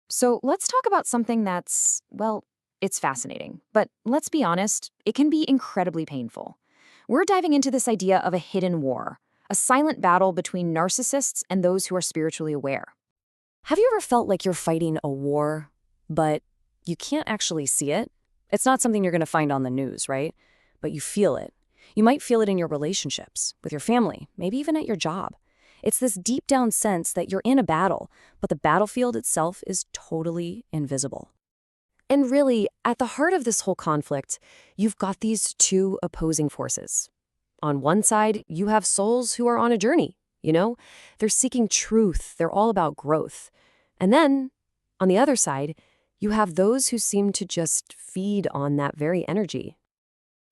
So let's talk about something that's, well, it's fascinating. But let's be honest, it can be incredibly painful. We're diving into this idea of a hidden war, a silent battle between narcissists and those who are spiritually aware. Have you ever felt like you're fighting a war, but you can't actually see it? It's not something you're going to find on the news, right? But you feel it. You might feel it in your relationships, with your family, maybe even at your job. It's this deep down sense that you're in a battle, but the battlefield itself is totally invisible. And really, at the heart of this whole conflict, you've got these two opposing forces. On one side, you have souls who are on a journey, you know? They're seeking truth, they're all about growth. And then, on the other side, you have those who seem to just feed on that very energy.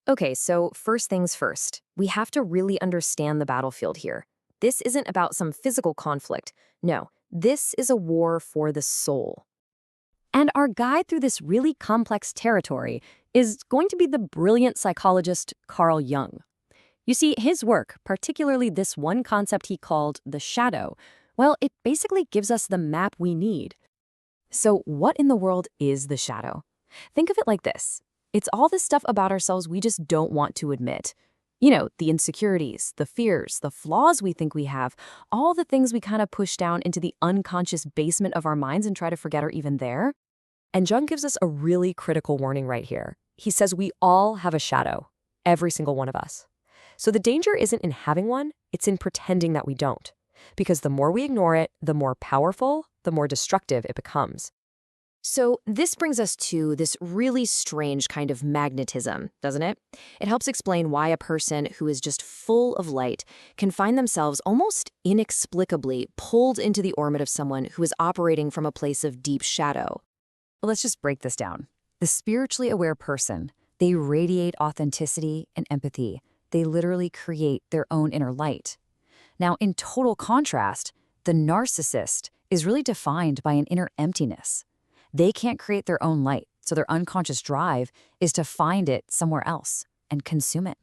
Okay, so first things first, we have to really understand the battlefield here. This isn't about some physical conflict. No, this is a war for the soul. And our guide through this really complex territory is going to be the brilliant psychologist Carl Jung. You see, his work, particularly this one concept he called the shadow, well, it basically gives us the map we need. So, what in the world is the shadow? Think of it like this: it's all this stuff about ourselves we just don't want to admit. You know, the insecurities, the fears, the flaws we think we have, all the things we kind of push down into the unconscious basement of our minds and try to forget are even there. And Jung gives us a really critical warning right here. He says we all have a shadow, every single one of us. So the danger isn't in having one, it's in pretending that we don't. Because the more we ignore it, the more powerful, the more destructive it becomes. So, this brings us to this really strange kind of magnetism, doesn't it? It helps explain why a person who is just full of light can find themselves almost inexplicably pulled into the orbit of someone who is operating from a place of deep shadow. Well, let's just break this down. The spiritually aware person, they radiate authenticity and empathy. They literally create their own inner light. Now, in total contrast, the narcissist is really defined by an inner emptiness. They can't create their own light, so their unconscious drive is to find it somewhere else and consume it.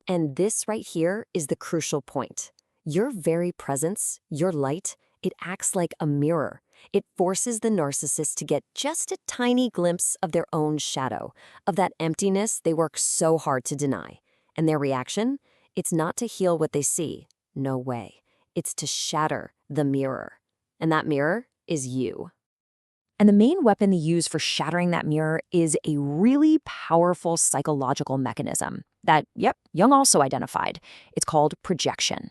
And this right here is the crucial point. Your very presence, your light, it acts like a mirror. It forces the narcissist to get just a tiny glimpse of their own shadow, of that emptiness they work so hard to deny. And their reaction? It's not to heal what they see. No way. It's to shatter the mirror. And that mirror is you. And the main weapon they use for shattering that mirror is a really powerful psychological mechanism that, yep, Jung also identified. It's called projection.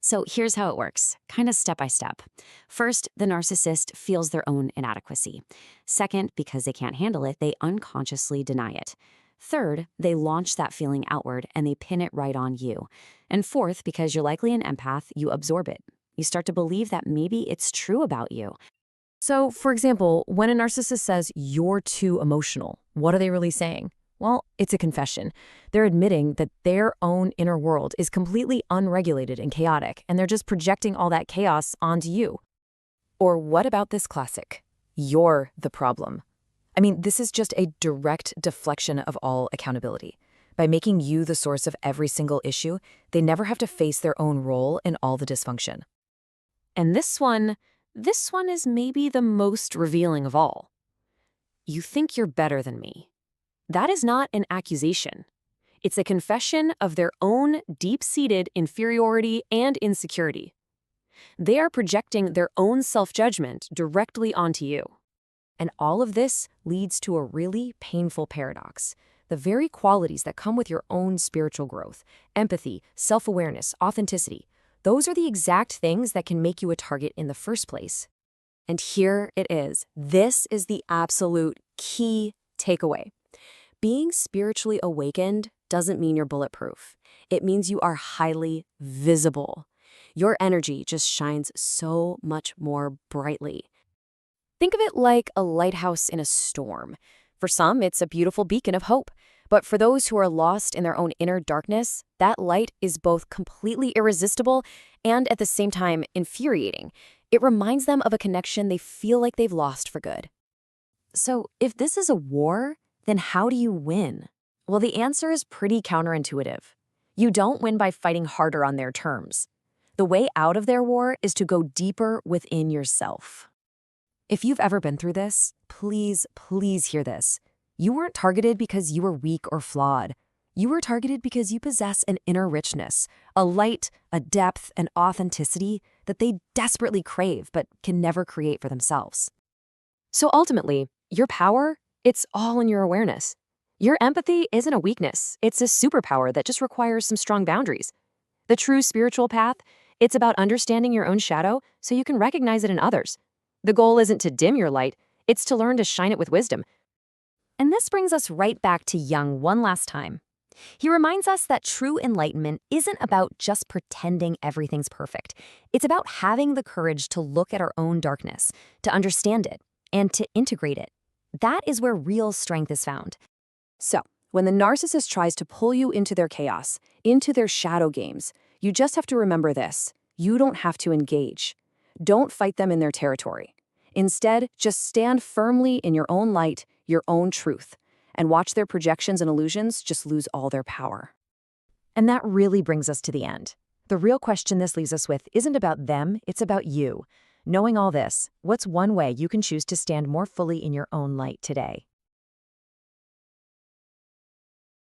So here's how it works, kind of step by step. First, the narcissist feels their own inadequacy. Second, because they can't handle it, they unconsciously deny it. Third, they launch that feeling outward and they pin it right on you. And fourth, because you're likely an empath, you absorb it. You start to believe that maybe it's true about you. So, for example, when a narcissist says, "You're too emotional," what are they really saying? Well, it's a confession. They're admitting that their own inner world is completely unregulated and chaotic, and they're just projecting all that chaos onto you. Or what about this classic? "You're the problem." I mean, this is just a direct deflection of all accountability. By making you the source of every single issue, they never have to face their own role in all the dysfunction. And this one is maybe the most revealing of all. "You think you're better than me." That is not an accusation. It's a confession of their own deep-seated inferiority and insecurity. They are projecting their own self-judgment directly onto you. And all of this leads to a really painful paradox. The very qualities that come with your own spiritual growth, empathy, self-awareness, authenticity, those are the exact things that can make you a target in the first place. And here it is. This is the absolute key takeaway. Being spiritually awakened doesn't mean you're bulletproof. It means you are highly visible. Your energy just shines so much more brightly. Think of it like a lighthouse in a storm. For some, it's a beautiful beacon of hope. But for those who are lost in their own inner darkness, that light is both completely irresistible and at the same time infuriating. It reminds them of a connection they feel like they've lost for good. So, if this is a war, then how do you win? Well, the answer is pretty counterintuitive. You don't win by fighting harder on their terms. The way out of their war is to go deeper within yourself. If you've ever been through this, please hear this. You weren't targeted because you were weak or flawed. You were targeted because you possess an inner richness, a light, a depth, and authenticity that they desperately crave but can never create for themselves. So ultimately, your power, it's all in your awareness. Your empathy isn't a weakness, it's a superpower that just requires some strong boundaries. The true spiritual path, it's about understanding your own shadow so you can recognize it in others. The goal isn't to dim your light, it's to learn to shine it with wisdom. And this brings us right back to Jung one last time. He reminds us that true enlightenment isn't about just pretending everything's perfect. It's about having the courage to look at our own darkness, to understand it, and to integrate it. That is where real strength is found. So, when the narcissist tries to pull you into their chaos, into their shadow games, you just have to remember this: you don't have to engage. Don't fight them in their territory. Instead, just stand firmly in your own light, your own truth, and watch their projections and illusions just lose all their power. And that really brings us to the end. The real question this leaves us with isn't about them, it's about you. Knowing all this, what's one way you can choose to stand more fully in your own light today?